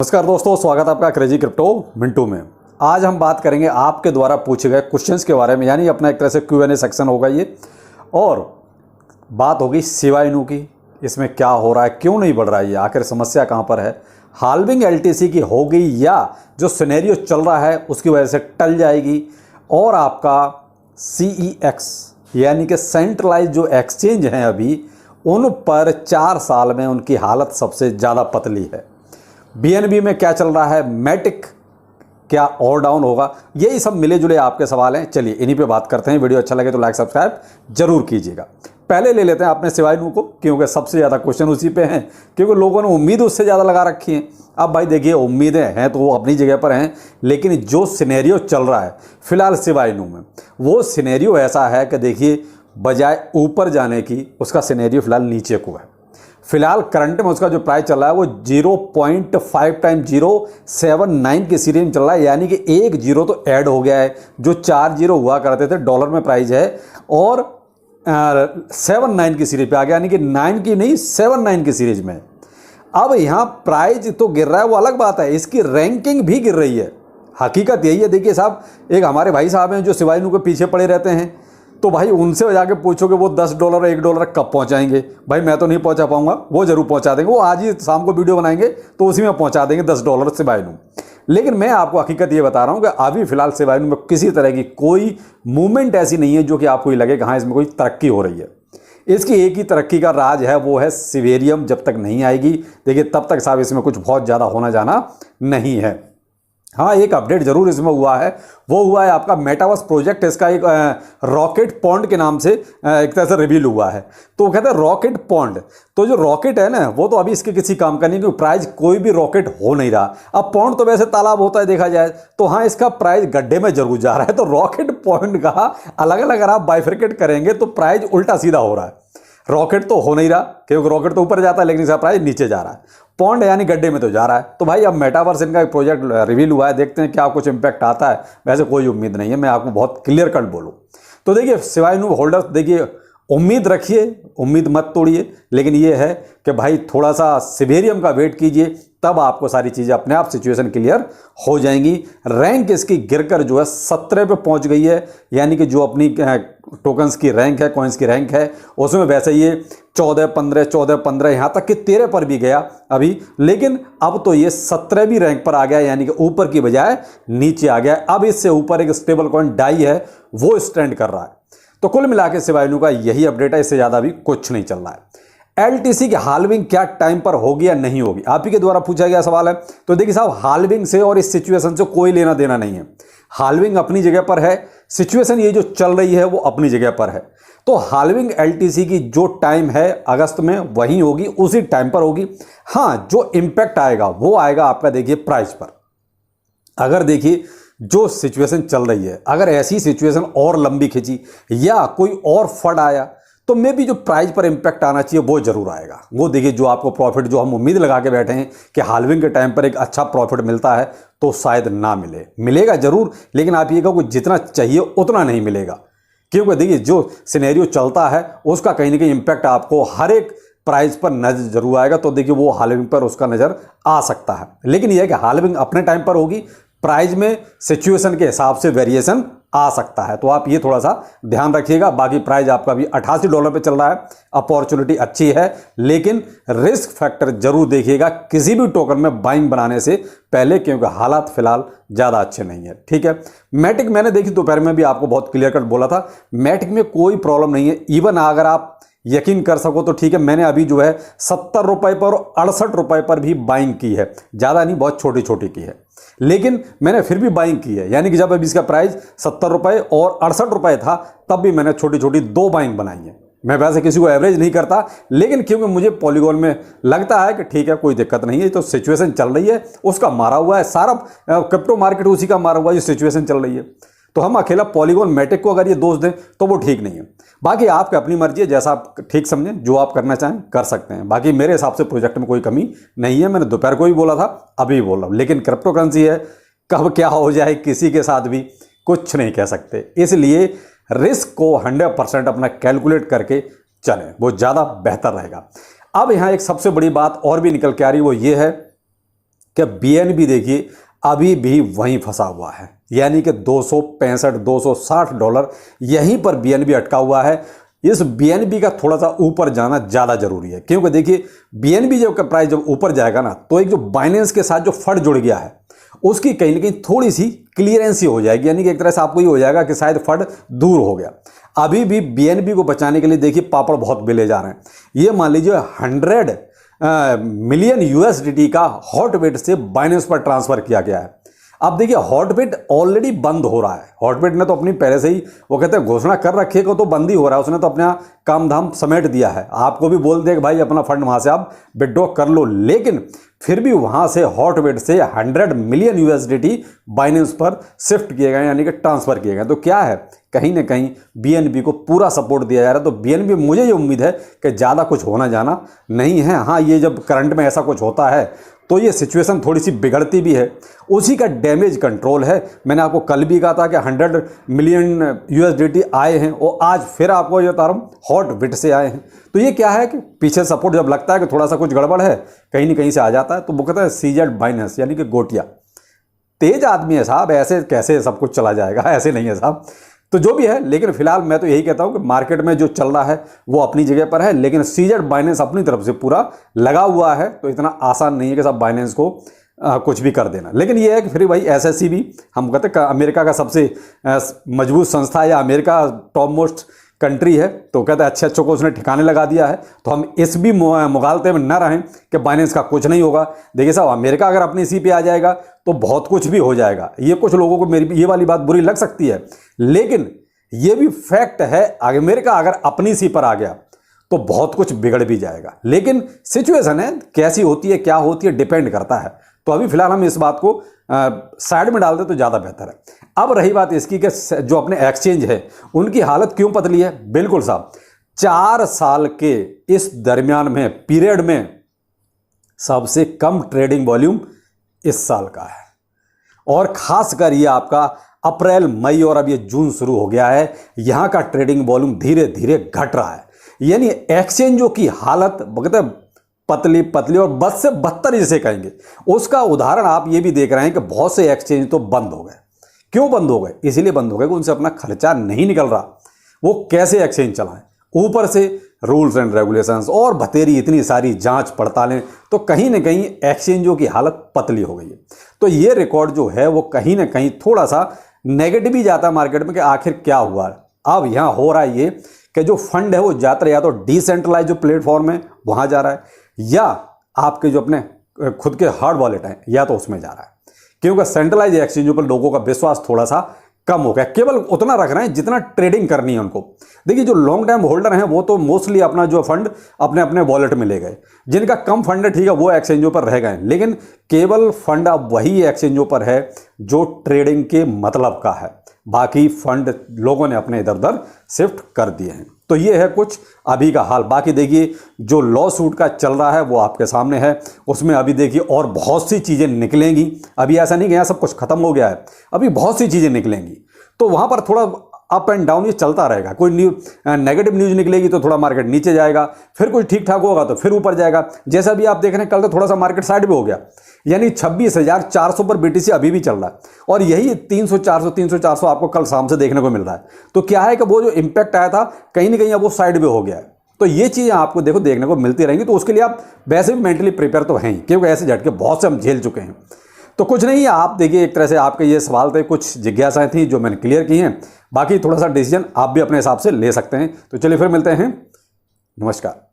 नमस्कार दोस्तों, स्वागत है आपका क्रेजी क्रिप्टो मिंटू में। आज हम बात करेंगे आपके द्वारा पूछे गए क्वेश्चंस के बारे में, यानी अपना एक तरह से Q&A सेक्शन होगा ये। और बात होगी शिबाइनू की, इसमें क्या हो रहा है, क्यों नहीं बढ़ रहा है, ये आखिर समस्या कहाँ पर है। हाल्विंग LTC की होगी या जो सिनेरियो चल रहा है उसकी वजह से टल जाएगी। और आपका CEX यानी कि सेंट्रलाइज जो एक्सचेंज हैं अभी, उन पर 4 साल में उनकी हालत सबसे ज़्यादा पतली है। BNB में क्या चल रहा है, मैटिक क्या और डाउन होगा, यही सब मिले जुले आपके सवाल हैं। चलिए इन्हीं पे बात करते हैं। वीडियो अच्छा लगे तो लाइक सब्सक्राइब जरूर कीजिएगा। पहले ले लेते हैं अपने शिबाइनू को, क्योंकि सबसे ज़्यादा क्वेश्चन उसी पे हैं, क्योंकि लोगों ने उम्मीद उससे ज़्यादा लगा रखी है। अब भाई देखिए, उम्मीदें हैं तो वो अपनी जगह पर हैं, लेकिन जो सिनेरियो चल रहा है फिलहाल शिबाइनू में, वो सिनेरियो ऐसा है कि देखिए बजाय ऊपर जाने की उसका सिनेरियो फिलहाल नीचे को है। फिलहाल करंट में उसका जो प्राइस चल रहा है वो 0.5 टाइम 079 की सीरीज में चल रहा है, यानी कि एक जीरो तो ऐड हो गया है। जो 4 जीरो हुआ करते थे डॉलर में प्राइस है, और 79 की सीरीज पे आ गया, यानी कि 9 की नहीं 79 की सीरीज में। अब यहाँ प्राइस तो गिर रहा है, वो अलग बात है, इसकी रैंकिंग भी गिर रही है। हकीकत यही है। देखिए साहब, एक हमारे भाई साहब हैं जो शिबाइनू के पीछे पड़े रहते हैं, तो भाई उनसे जाके पूछोगे वो $10 $1 कब पहुंचाएंगे। भाई मैं तो नहीं पहुंचा पाऊंगा, वो जरूर पहुंचा देंगे। वो आज ही शाम को वीडियो बनाएंगे तो उसी में पहुंचा देंगे $10 शिबाइनू। लेकिन मैं आपको हकीकत ये बता रहा हूं कि अभी फिलहाल शिबाइनू में किसी तरह की कोई मूवमेंट ऐसी नहीं है जो कि आपको ये लगे कि हाँ इसमें कोई तरक्की हो रही है। इसकी एक ही तरक्की का राज है, वो है सीवेरियम। जब तक नहीं आएगी देखिए तब तक साहब इसमें कुछ बहुत ज़्यादा होना जाना नहीं है। हाँ, एक अपडेट जरूर इसमें हुआ है, वो हुआ है आपका मेटावर्स प्रोजेक्ट। इसका एक रॉकेट पॉन्ड के नाम से एक तरह से रिवील हुआ है। तो वो कहते हैं रॉकेट पॉन्ड, तो जो रॉकेट है ना वो तो अभी इसके किसी काम का नहीं, क्योंकि प्राइस कोई भी रॉकेट हो नहीं रहा। अब पॉन्ड तो वैसे तालाब होता है देखा जाए तो, हाँ इसका प्राइस गड्ढे में जरूर जा रहा है। तो रॉकेट पॉन्ड का अलग अलग अगर आप बाइफरकेट करेंगे तो प्राइस उल्टा सीधा हो रहा है। रॉकेट तो हो नहीं रहा, क्योंकि रॉकेट तो ऊपर जाता है लेकिन इसका प्राइस नीचे जा रहा है। पॉन्ड यानी गड्ढे में तो जा रहा है। तो भाई अब मेटावर्स इनका एक प्रोजेक्ट रिवील हुआ है, देखते हैं क्या कुछ इंपैक्ट आता है। वैसे कोई उम्मीद नहीं है, मैं आपको बहुत क्लियर कट बोलूँ तो। देखिए शिबाइनू होल्डर्स, देखिए उम्मीद रखिए, उम्मीद मत तोड़िए, लेकिन ये है कि भाई थोड़ा सा सिवेरियम का वेट कीजिए, तब आपको सारी चीज़ें अपने आप सिचुएशन क्लियर हो जाएंगी। रैंक इसकी गिरकर जो है 17 पे पहुंच गई है, यानी कि जो अपनी टोकन्स की रैंक है, कॉइन्स की रैंक है, उसमें वैसे ये 14-15 यहाँ तक कि 13 पर भी गया अभी, लेकिन अब तो ये 17वीं रैंक पर आ गया, यानी कि ऊपर की बजाय नीचे आ गया। अब इससे ऊपर एक स्टेबल कॉइन डाई है, वो स्टैंड कर रहा है। तो कुल मिला के शिबाइनू का यही अपडेट है, इससे ज़्यादा भी कुछ नहीं चल रहा है। LTC की हाल्विंग क्या टाइम पर होगी या नहीं होगी, आप ही के द्वारा पूछा गया सवाल है। तो देखिए साहब, हाल्विंग से और इस सिचुएशन से कोई लेना देना नहीं है। हाल्विंग अपनी जगह पर है, सिचुएशन ये जो चल रही है वो अपनी जगह पर है। तो हाल्विंग LTC की जो टाइम है अगस्त में वही होगी, उसी टाइम पर होगी। हाँ, जो इंपैक्ट आएगा वो आएगा आपका देखिए प्राइस पर। अगर देखिए जो सिचुएशन चल रही है, अगर ऐसी सिचुएशन और लंबी खिंची या कोई और फंड आया तो मे भी जो प्राइस पर इंपैक्ट आना चाहिए वो जरूर आएगा। वो देखिए जो आपको प्रॉफिट, जो हम उम्मीद लगा के बैठे हैं कि हाल्विंग के टाइम पर एक अच्छा प्रॉफिट मिलता है, तो शायद ना मिले। मिलेगा जरूर, लेकिन आप ये कहो जितना चाहिए उतना नहीं मिलेगा। क्योंकि देखिए जो सिनेरियो चलता है उसका कहीं ना कहीं इंपैक्ट आपको हर एक प्राइस पर नजर जरूर आएगा। तो देखिए वो हाल्विंग पर उसका नज़र आ सकता है, लेकिन यह है कि हाल्विंग अपने टाइम पर होगी, प्राइस में सिचुएशन के हिसाब से वेरिएशन आ सकता है। तो आप ये थोड़ा सा ध्यान रखिएगा। बाकी प्राइस आपका भी $88 पे चल रहा है, अपॉर्चुनिटी अच्छी है, लेकिन रिस्क फैक्टर जरूर देखिएगा किसी भी टोकन में बाइंग बनाने से पहले, क्योंकि हालात फिलहाल ज़्यादा अच्छे नहीं है। ठीक है, मैटिक मैंने देखी दोपहर में भी आपको बहुत क्लियर कट बोला था, मैटिक में कोई प्रॉब्लम नहीं है। इवन अगर आप यकीन कर सको तो ठीक है, मैंने अभी जो है ₹70 पर और ₹68 पर भी बाइंग की है। ज़्यादा नहीं, बहुत छोटी छोटी की है, लेकिन मैंने फिर भी बाइंग की है। यानी कि जब अभी इसका प्राइस ₹70 और ₹68 था, तब भी मैंने छोटी छोटी 2 बाइंग बनाई है। मैं वैसे किसी को एवरेज नहीं करता, लेकिन क्योंकि मुझे पॉलीगॉन में लगता है कि ठीक है कोई दिक्कत नहीं है, तो सिचुएशन चल रही है उसका मारा हुआ है, सारा क्रिप्टो मार्केट उसी का मारा हुआ है जो सिचुएशन चल रही है। तो हम अकेला पॉलीगॉन मैटिक को अगर ये दोष दें तो वो ठीक नहीं है। बाकी आपकी अपनी मर्जी है, जैसा आप ठीक समझें, जो आप करना चाहें कर सकते हैं। बाकी मेरे हिसाब से प्रोजेक्ट में कोई कमी नहीं है। मैंने दोपहर को भी बोला था, अभी बोल रहा हूँ। लेकिन क्रिप्टो करेंसी है, कब क्या हो जाए किसी के साथ भी कुछ नहीं कह सकते, इसलिए रिस्क को 100% अपना कैलकुलेट करके चलें, वो ज़्यादा बेहतर रहेगा। अब यहाँ एक सबसे बड़ी बात और भी निकल के आ रही, वो ये है कि बीएनबी देखिए अभी भी वहीं फंसा हुआ है, यानी कि $265-260 यहीं पर बीएनबी अटका हुआ है। इस बीएनबी का थोड़ा सा ऊपर जाना ज़्यादा जरूरी है, क्योंकि देखिए बीएनबी जब का प्राइस जब ऊपर जाएगा ना, तो एक जो बाइनेंस के साथ जो फंड जुड़ गया है उसकी कहीं ना कहीं थोड़ी सी क्लियरेंस ही हो जाएगी, यानी कि एक तरह से आपको ये हो जाएगा कि शायद फंड दूर हो गया। अभी भी बीएनबी को बचाने के लिए देखिए पापड़ बहुत बेले जा रहे हैं। ये मान लीजिए 100 मिलियन यूएसडीटी का हॉटबिट से बाइनेंस पर ट्रांसफर किया गया है। अब देखिए हॉटबिट ऑलरेडी बंद हो रहा है। हॉटबिट ने तो अपनी पहले से ही वो कहते हैं घोषणा कर रखी है तो बंद ही हो रहा है, उसने तो अपना काम धाम समेट दिया है। आपको भी बोल दे कि भाई अपना फंड वहां से आप विड्रॉ कर लो, लेकिन फिर भी वहां से हॉटबिट से 100 मिलियन यूएसडीटी बाइनेंस पर शिफ्ट किए गए, यानी कि ट्रांसफर किए गए। तो क्या है, कहीं ना कहीं बीएनबी को पूरा सपोर्ट दिया जा रहा है। तो बीएनबी मुझे ये उम्मीद है कि ज़्यादा कुछ होना जाना नहीं है। हाँ, ये जब करंट में ऐसा कुछ होता है तो ये सिचुएशन थोड़ी सी बिगड़ती भी है, उसी का डैमेज कंट्रोल है। मैंने आपको कल भी कहा था कि 100 मिलियन यूएसडीटी आए हैं और आज फिर आपको ये तारम हॉटबिट से आए हैं। तो ये क्या है कि पीछे सपोर्ट जब लगता है कि थोड़ा सा कुछ गड़बड़ है, कहीं ना कहीं से आ जाता है, तो वो कहता है सीजेड बाइनेंस, यानी कि गोटिया तेज आदमी है साहब, ऐसे कैसे सब कुछ चला जाएगा, ऐसे नहीं है साहब। तो जो भी है, लेकिन फिलहाल मैं तो यही कहता हूं कि मार्केट में जो चल रहा है वो अपनी जगह पर है, लेकिन सीजेड बाइनेंस अपनी तरफ से पूरा लगा हुआ है। तो इतना आसान नहीं है कि सब बाइनेंस को कुछ भी कर देना। लेकिन ये है कि फिर भाई एसएससी भी हम कहते हैं अमेरिका का सबसे मजबूत संस्था या अमेरिका टॉप मोस्ट कंट्री है, तो कहते हैं अच्छे अच्छों को उसने ठिकाने लगा दिया है। तो हम इस भी मुगालते में न रहें कि बाइनेंस का कुछ नहीं होगा। देखिए साहब, अमेरिका अगर अपनी इसी पे आ जाएगा तो बहुत कुछ भी हो जाएगा। ये कुछ लोगों को मेरी ये वाली बात बुरी लग सकती है, लेकिन ये भी फैक्ट है, अमेरिका अगर अपनी सी पर आ गया तो बहुत कुछ बिगड़ भी जाएगा। लेकिन सिचुएशन है कैसी होती है, क्या होती है, डिपेंड करता है। तो अभी फिलहाल हम इस बात को साइड में डाल दें तो ज़्यादा बेहतर है। अब रही बात इसकी कि जो अपने एक्सचेंज है उनकी हालत क्यों पतली है। बिल्कुल साहब, 4 साल के इस दरमियान में पीरियड में सबसे कम ट्रेडिंग वॉल्यूम इस साल का है, और खासकर ये आपका अप्रैल मई और अब ये जून शुरू हो गया है, यहां का ट्रेडिंग वॉल्यूम धीरे धीरे घट रहा है। यानी एक्सचेंजों की हालत मतलब पतली पतली और बद से बदतर जिसे कहेंगे, उसका उदाहरण आप ये भी देख रहे हैं कि बहुत से एक्सचेंज तो बंद हो गए। क्यों बंद हो गए? इसलिए बंद हो गए कि उनसे अपना खर्चा नहीं निकल रहा, वो कैसे एक्सचेंज चलाएं, ऊपर से रूल्स एंड रेगुलेशंस और भतेरी इतनी सारी जांच पड़तालें, तो कहीं ना कहीं एक्सचेंजों की हालत पतली हो गई है। तो ये रिकॉर्ड जो है वो कहीं ना कहीं थोड़ा सा नेगेटिव ही जाता है मार्केट में कि आखिर क्या हुआ। अब यहाँ हो रहा है ये कि जो फंड है वो जाता या तो डिसेंट्रलाइज जो प्लेटफॉर्म है वहां जा रहा है, या आपके जो अपने खुद के हार्ड वॉलेट हैं या तो उसमें जा रहा है, क्योंकि सेंट्रलाइज एक्सचेंजों पर लोगों का विश्वास थोड़ा सा कम हो गया। केवल उतना रख रहे हैं जितना ट्रेडिंग करनी है उनको। देखिए जो लॉन्ग टाइम होल्डर हैं वो तो मोस्टली अपना जो फंड अपने अपने वॉलेट में ले गए, जिनका कम फंड है ठीक है वो एक्सचेंजों पर रह गए, लेकिन केवल फंड अब वही एक्सचेंजों पर है जो ट्रेडिंग के मतलब का है, बाकी फंड लोगों ने अपने इधर उधर शिफ्ट कर दिए हैं। तो ये है कुछ अभी का हाल। बाकी देखिए जो लॉ सूट का चल रहा है वो आपके सामने है, उसमें अभी देखिए और बहुत सी चीज़ें निकलेंगी। अभी ऐसा नहीं कि यहाँ सब कुछ खत्म हो गया है, अभी बहुत सी चीज़ें निकलेंगी। तो वहाँ पर थोड़ा अप एंड डाउन ये चलता रहेगा। कोई नेगेटिव न्यूज़ निकलेगी तो थोड़ा मार्केट नीचे जाएगा, फिर कुछ ठीक ठाक होगा तो फिर ऊपर जाएगा। जैसा भी आप देख रहे हैं कल तो थोड़ा सा मार्केट साइड में हो गया, यानी 26,400 पर बीटीसी अभी भी चल रहा है, और यही 300-400 आपको कल शाम से देखने को मिल रहा है। तो क्या है कि वो जो इम्पैक्ट आया था कहीं ना कहीं अब वो साइड में हो गया है। तो ये चीज़ें आपको देखो देखने को मिलती रहेंगी, तो उसके लिए आप वैसे भी मेंटली प्रिपेयर तो हैं ही, क्योंकि ऐसे झटके बहुत से हम झेल चुके हैं। तो कुछ नहीं है, आप देखिए एक तरह से आपके ये सवाल थे, कुछ जिज्ञासाएं थी जो मैंने क्लियर की हैं। बाकी थोड़ा सा डिसीजन आप भी अपने हिसाब से ले सकते हैं। तो चलिए फिर मिलते हैं, नमस्कार।